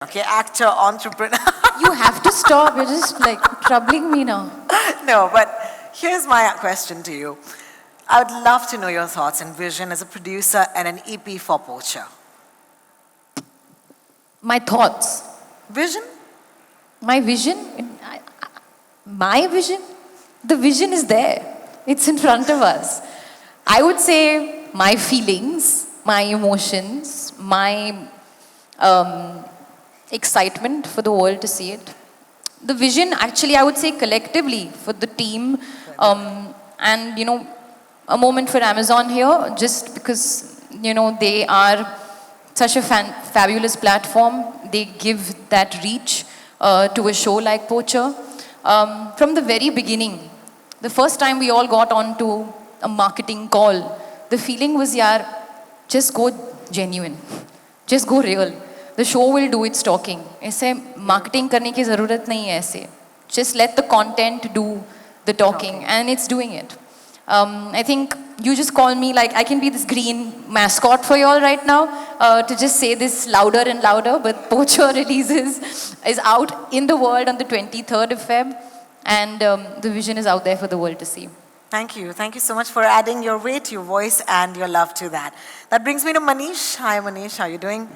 Okay, actor, entrepreneur. You have to stop. You're just like troubling me now. No, but here's my question to you. I would love to know your thoughts and vision as a producer and an EP for Poacher. My thoughts, Vision? my vision, my vision, the vision is there. It's in front of us. I would say my feelings, my emotions, my excitement for the world to see it. The vision, actually, I would say collectively for the team, and a moment for Amazon here, just because they are such a fabulous platform. They give that reach to a show like Poacher. From the very beginning, the first time we all got onto a marketing call, the feeling was, yaar, just go genuine, just go real. The show will do its talking. ऐसे marketing करने की ज़रूरत नहीं है ऐसे. Just let the content do the talking, and it's doing it. I think you just call me, like I can be this green mascot for you all right now to just say this louder and louder, but Poacher is out in the world on the 23rd of Feb, and the vision is out there for the world to see. Thank you. Thank you so much for adding your weight, your voice, and your love to that. That brings me to Manish. Hi, Manish. How are you doing?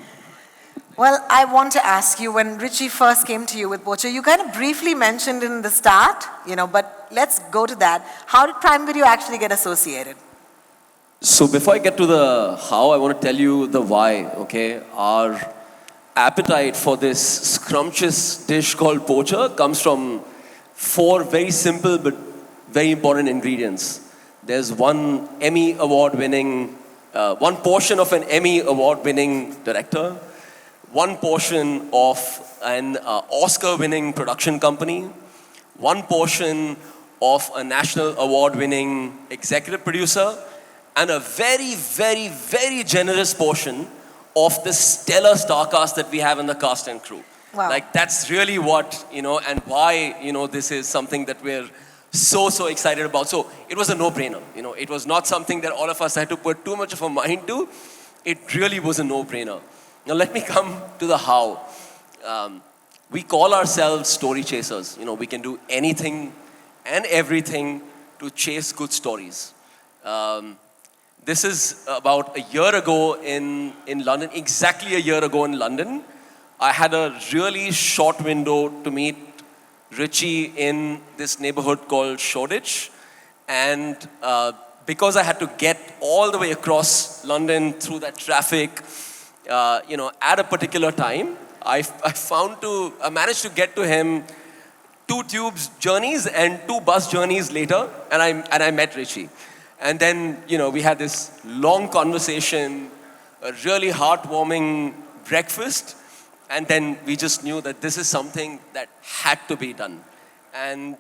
Well, I want to ask you, when Richie first came to you with Poacher, you kind of briefly mentioned in the start, but let's go to that. How did Prime Video actually get associated? So before I get to the how, I want to tell you the why, okay? Our appetite for this scrumptious dish called Poacher comes from 4 very simple but very important ingredients. There's one portion of an Emmy award-winning director, one portion of an Oscar-winning production company, one portion of a national award-winning executive producer, and a very, very, very generous portion of the stellar star cast that we have in the cast and crew. Wow. Like, that's really what, and why, this is something that we're so excited about. So it was a no-brainer. It was not something that all of us had to put too much of a mind to. It really was a no-brainer. Now let me come to the how. We call ourselves story chasers. We can do anything and everything to chase good stories. This is about a year ago in London, exactly a year ago in London. I had a really short window to meet Richie in this neighborhood called Shoreditch. And because I had to get all the way across London through that traffic, at a particular time, I managed to get to him 2 tubes journeys and 2 bus journeys later, and I met Richie. And then, we had this long conversation, a really heartwarming breakfast, and then we just knew that this is something that had to be done. And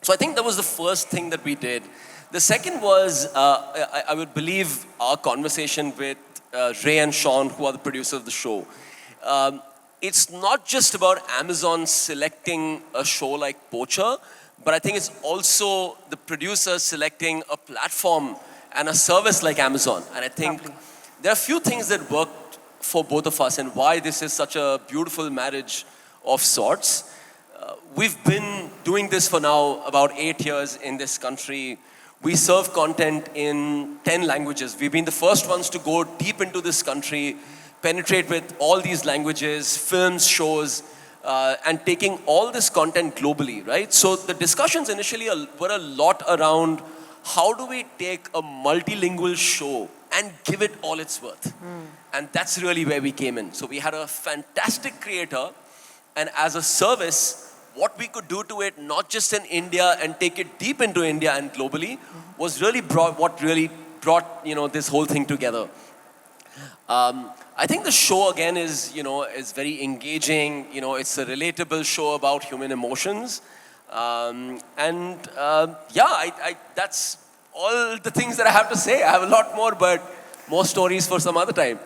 so I think that was the first thing that we did. The second was, I would believe, our conversation with Ray and Sean, who are the producers of the show. It's not just about Amazon selecting a show like Poacher, but I think it's also the producers selecting a platform and a service like Amazon. And I think there are a few things that worked for both of us and why this is such a beautiful marriage of sorts. We've been doing this for now about 8 years in this country. We serve content in 10 languages. We've been the first ones to go deep into this country, penetrate with all these languages, films, shows, and taking all this content globally, right? So the discussions initially were a lot around how do we take a multilingual show and give it all its worth. And that's really where we came in. So we had a fantastic creator, and as a service, what we could do to it, not just in India and take it deep into India and globally, was really what really brought this whole thing together. I think the show again is very engaging. It's a relatable show about human emotions, that's all the things that I have to say. I have a lot more, but more stories for some other time.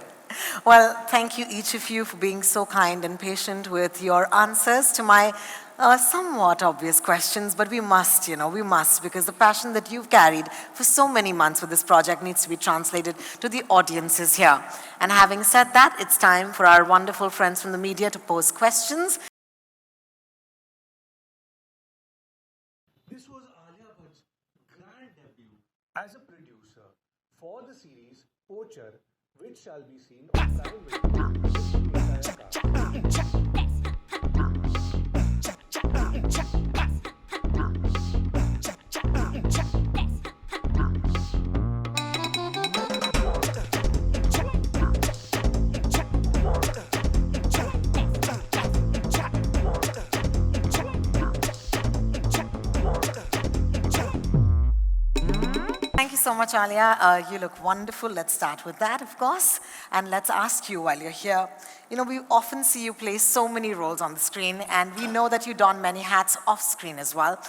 Well, thank you each of you for being so kind and patient with your answers to my somewhat obvious questions, but we must, we must, because the passion that you've carried for so many months with this project needs to be translated to the audiences here. And having said that, it's time for our wonderful friends from the media to pose questions. This was Alia Bhatt's grand debut as a producer for the series Poacher, which shall be seen on Prime Video. Thank you so much, Alia. You look wonderful. Let's start with that, of course. And let's ask you while you're here. We often see you play so many roles on the screen, and we know that you don many hats off screen as well.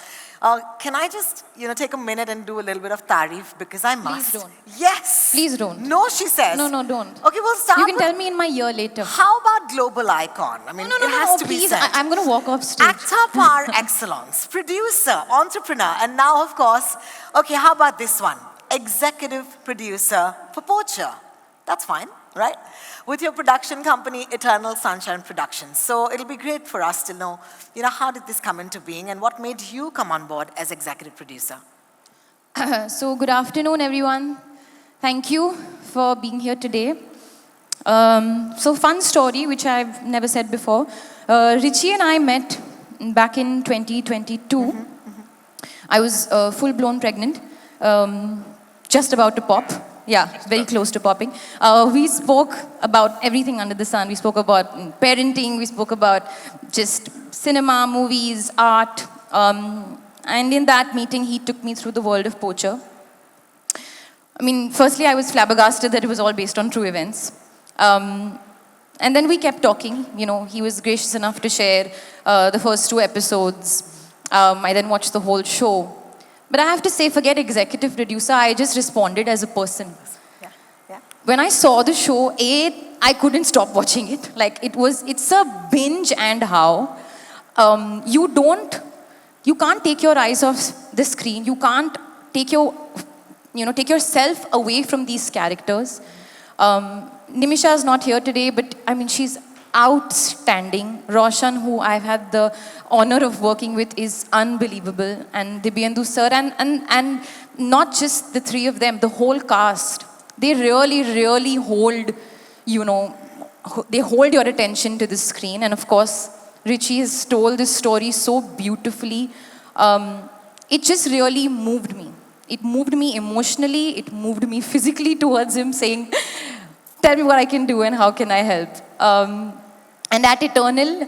Can I just, take a minute and do a little bit of tarif, because I must. Please don't. Yes. Please don't. No, she says. No, don't. Okay, we'll start. You can tell me in my ear later. How about global icon? I mean, No, it has to please. be said. I'm going to walk off stage. Actor par excellence, producer, entrepreneur, and now, of course, okay, how about this one? Executive producer for Poacher. That's fine, right? With your production company, Eternal Sunshine Productions. So it'll be great for us to know, how did this come into being and what made you come on board as executive producer? So good afternoon, everyone. Thank you for being here today. So fun story, which I've never said before. Richie and I met back in 2022. I was full-blown pregnant. Just about to pop. Yeah, very close to popping. We spoke about everything under the sun. We spoke about parenting. We spoke about just cinema, movies, art. And in that meeting, he took me through the world of Poacher. I mean, firstly, I was flabbergasted that it was all based on true events. And then we kept talking. He was gracious enough to share the first 2 episodes. I then watched the whole show. But I have to say, forget executive producer, I just responded as a person. Yeah. When I saw the show, I couldn't stop watching it. It's a binge and how. You can't take your eyes off the screen. You can't take yourself away from these characters. Nimisha is not here today, but I mean, she's outstanding. Roshan, who I've had the honor of working with, is unbelievable. And Dibyendu sir, and not just the 3 of them, the whole cast. They really hold, they hold your attention to the screen. And of course, Richie has told this story so beautifully. It just really moved me. It moved me emotionally. It moved me physically towards him, saying, tell me what I can do and how can I help. And at Eternal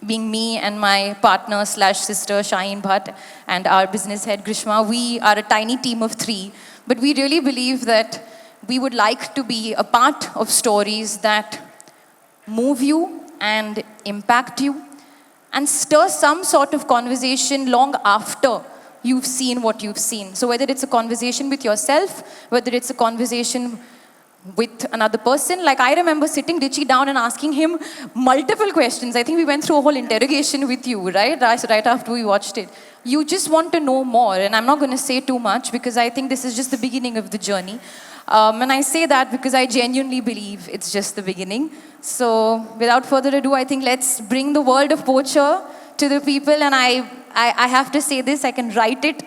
being me and my partner / sister Shaheen Bhatt and our business head Grishma, we are a tiny team of 3. But we really believe that we would like to be a part of stories that move you and impact you and stir some sort of conversation long after you've seen what you've seen. So whether it's a conversation with yourself, whether it's a conversation with another person. Like I remember sitting Richie down and asking him multiple questions. I think we went through a whole interrogation with you, right? Right after we watched it. You just want to know more, and I'm not going to say too much because I think this is just the beginning of the journey. And I say that because I genuinely believe it's just the beginning. So without further ado, I think let's bring the world of Poacher to the people. And I have to say this, I can write it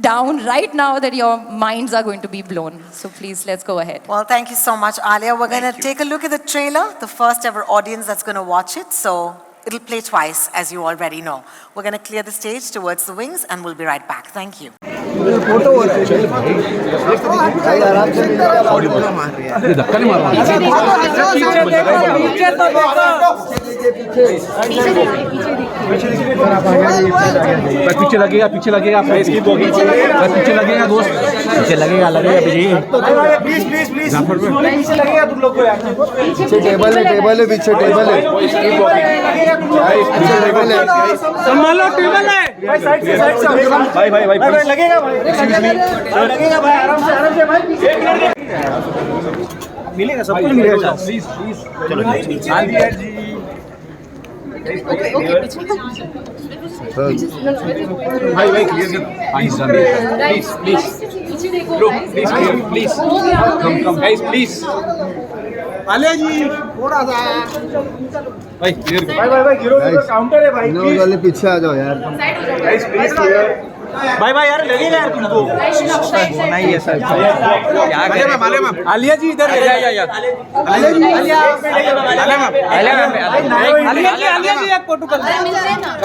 down right now that your minds are going to be blown. So please, let's go ahead. Well, thank you so much, Alia. We're going to take a look at the trailer, the first ever audience that's going to watch it. So it'll play twice, as you already know. We're going to clear the stage towards the wings, and we'll be right back. Thank you. पीछे लगेगा पीछे लगेगा दोस्त पीछे लगेगा please पीछे लगेगा तुम लोग को यार पीछे टेबल है पीछे टेबल है संभालो टेबल है भाई साइड से भाई लगेगा भाई आराम से भाई मिलेगा सब कुछ मिलेगा प्लीज प्लीज चलो आलिया जी भाई भाई क्लियर कर प्लीज प्लीज लोग please please come guys please Alia ji थोड़ा सा भाई क्लियर कर भाई गिरो काउंटर है भाई लोग वाले पीछे आ जाओ यार गाइस प्लीज क्लियर भाई भाई यार लगेगा यार तुमको नहीं है सर क्या मालूम मैम आलिया जी इधर या आलिया जी आलिया जी एक फोटो कर आलिया मैम